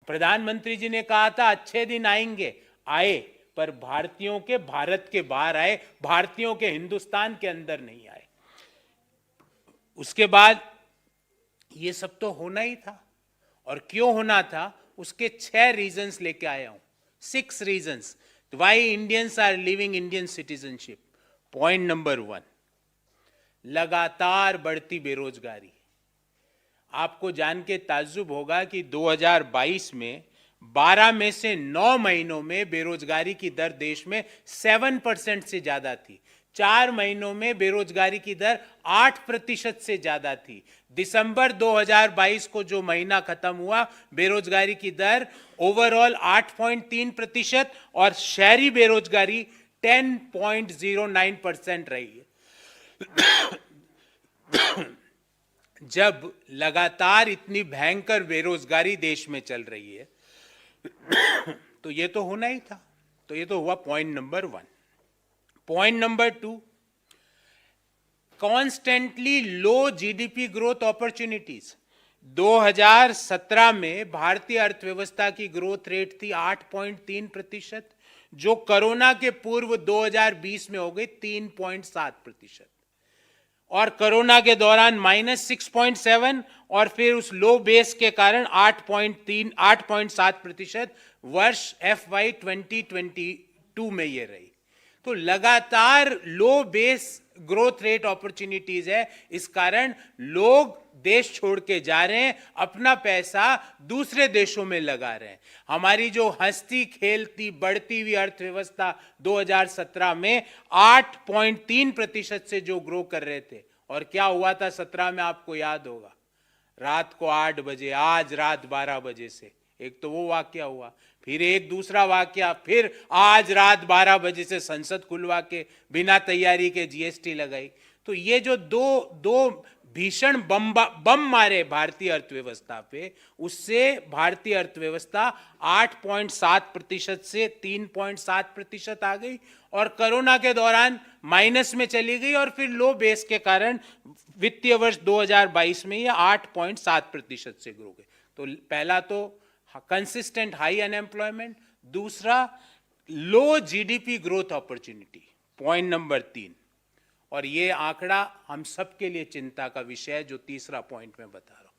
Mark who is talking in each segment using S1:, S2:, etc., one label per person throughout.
S1: प्रधानमंत्री जी ने कहा था अच्छे दिन आएंगे, आए, पर भारतीयों के भारत के बाहर आए, भारतीयों के हिंदुस्तान के अंदर नहीं आए। उसके बाद ये सब तो होना ही था, और क्यों होना था उसके 6 रीजंस लेके आया हूं, 6 reasons why Indians are living Indian citizenship. Point number 1, लगातार बढ़ती बेरोजगारी। आपको जान के ताज्जुब होगा कि 2022 में 12 में से 9 महीनों में बेरोजगारी की दर देश में 7% से ज्यादा थी। 4 महीनों में बेरोजगारी की दर 8% से ज्यादा थी। दिसंबर 2022 को जो महीना खत्म हुआ, बेरोजगारी की दर ओवरऑल 8.3% और शहरी बेरोजगारी 10.09% रही है। जब लगातार इतनी भयंकर बेरोजगारी देश में चल रही है तो ये तो होना ही था। तो ये तो हुआ point number 1। Point number 2, constantly low GDP growth opportunities. 2017 में भारतीय अर्थव्यवस्था की ग्रोथ रेट थी 8.3%, जो कोरोना के पूर्व 2020 में हो गई 3.7%, और कोरोना के दौरान -6.7, और फिर उस लो बेस के कारण 8.7% वर्ष FY 2022 में ये रही। तो लगातार लो बेस ग्रोथ रेट अपॉर्चुनिटीज है, इस कारण लोग देश छोड़ के जा रहे हैं, अपना पैसा दूसरे देशों में लगा रहे हैं। हमारी जो हंसती खेलती बढ़ती हुई अर्थव्यवस्था 2017 में 8.3% से जो ग्रो कर रहे थे, और क्या हुआ था 17 में आपको याद होगा, रात को 8 बजे, आज रात 12 बजे से एक तो वो वाकया हुआ, फिर एक दूसरा वाकया, फिर आज रात 12 बजे से संसद खुलवा के बिना तैयारी के जीएसटी लगाई। तो ये जो दो भीषण बम मारे भारतीय अर्थव्यवस्था पे, उससे भारतीय अर्थव्यवस्था 8.7% से 3.7% आ गई, और कोरोना के दौरान माइनस में चली गई, और फिर लो बेस के कारण वित्तीय वर्ष 2022 में ये 8.7% से ग्रो गई। तो पहला तो कंसिस्टेंट हाई अनएम्प्लॉयमेंट, दूसरा low GDP growth opportunity. Point number 3, और ये आंकड़ा हम सबके लिए चिंता का विषय है, जो तीसरा पॉइंट मैं बता रहा हूं।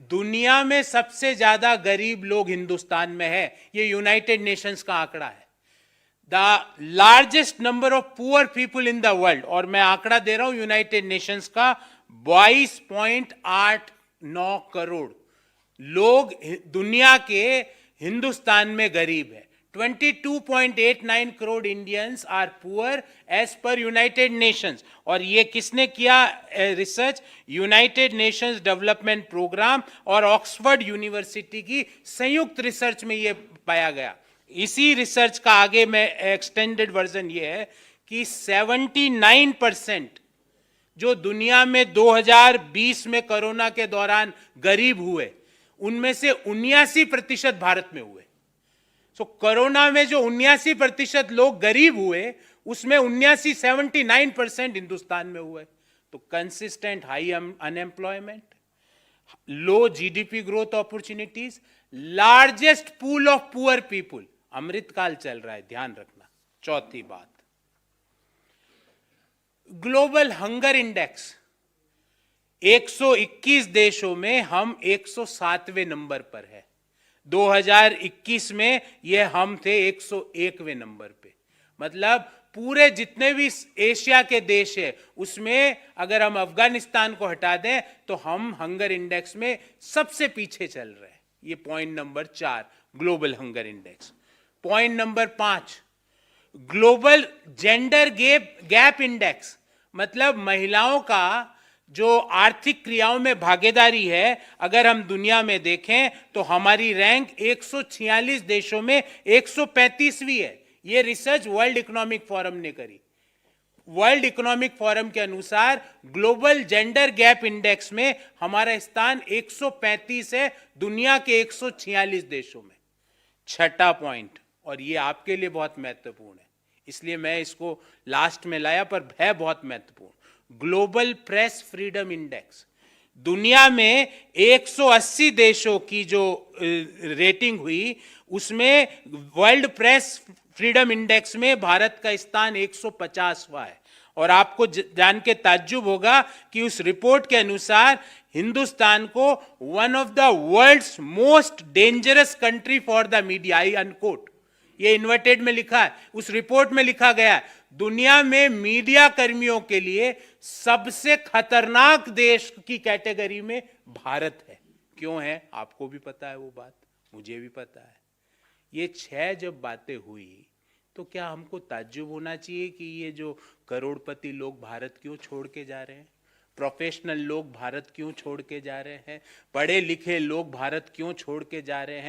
S1: दुनिया में सबसे ज्यादा गरीब लोग हिंदुस्तान में है, ये यूनाइटेड नेशंस का आंकड़ा है। The largest number of poor people in the world, और मैं आंकड़ा दे रहा हूं यूनाइटेड नेशंस का, 22.89 करोड़ लोग दुनिया के हिंदुस्तान में गरीब है। 22.89 crore Indians are poor as per United Nations. और ये किसने किया research? United Nations Development Programme और ऑक्सफोर्ड यूनिवर्सिटी की संयुक्त रिसर्च में ये पाया गया। इसी रिसर्च का आगे में एक्सटेंडेड वर्जन ये है कि 79% जो दुनिया में 2020 में कोरोना के दौरान गरीब हुए, उनमें से 79% भारत में हुए। सो कोरोना में जो 79% लोग गरीब हुए, उसमें 79% हिंदुस्तान में हुए। तो consistent high unemployment, low GDP growth opportunities, largest pool of poor people, Amrit Kaal चल रहा है, ध्यान रखना। चौथी बात, ग्लोबल हंगर इंडेक्स, 121 देशों में हम 107वें नंबर पर है। 2021 में ये हम थे 101वें नंबर पे। मतलब पूरे जितने भी एशिया के देश है, उसमें अगर हम अफगानिस्तान को हटा दें तो हम हंगर इंडेक्स में सबसे पीछे चल रहे हैं। ये point number 4, global hunger index. Point number 5, global gender gap index, मतलब महिलाओं का जो आर्थिक क्रियाओं में भागीदारी है, अगर हम दुनिया में देखें तो हमारी रैंक 146 देशों में 135वीं है। यह रिसर्च वर्ल्ड इकोनॉमिक फोरम ने करी। वर्ल्ड इकोनॉमिक फोरम के अनुसार ग्लोबल जेंडर गैप इंडेक्स में हमारा स्थान 135 है दुनिया के 146 देशों में। छठा पॉइंट, और ये आपके लिए बहुत महत्वपूर्ण है, इसलिए मैं इसको लास्ट में लाया, पर है बहुत महत्वपूर्ण, ग्लोबल प्रेस फ्रीडम इंडेक्स, दुनिया में 180 देशों की जो रेटिंग हुई, उसमें वर्ल्ड प्रेस फ्रीडम इंडेक्स में भारत का स्थान 150वां है। और आपको जान के ताज्जुब होगा कि उस रिपोर्ट के अनुसार हिंदुस्तान को one of the world's most dangerous country for the media, I unquote, ये इन्वर्टेड में लिखा है, उस रिपोर्ट में लिखा गया है दुनिया में मीडिया कर्मियों के लिए सबसे खतरनाक देश की कैटेगरी में भारत है। क्यों है आपको भी पता है वो बात, मुझे भी पता है। ये 6 जब बातें हुई तो क्या हमको ताज्जुब होना चाहिए कि ये जो करोड़पति लोग भारत क्यों छोड़ के जा रहे हैं, प्रोफेशनल लोग भारत क्यों छोड़ के जा रहे हैं, पढ़े लिखे लोग भारत क्यों छोड़ के जा रहे हैं?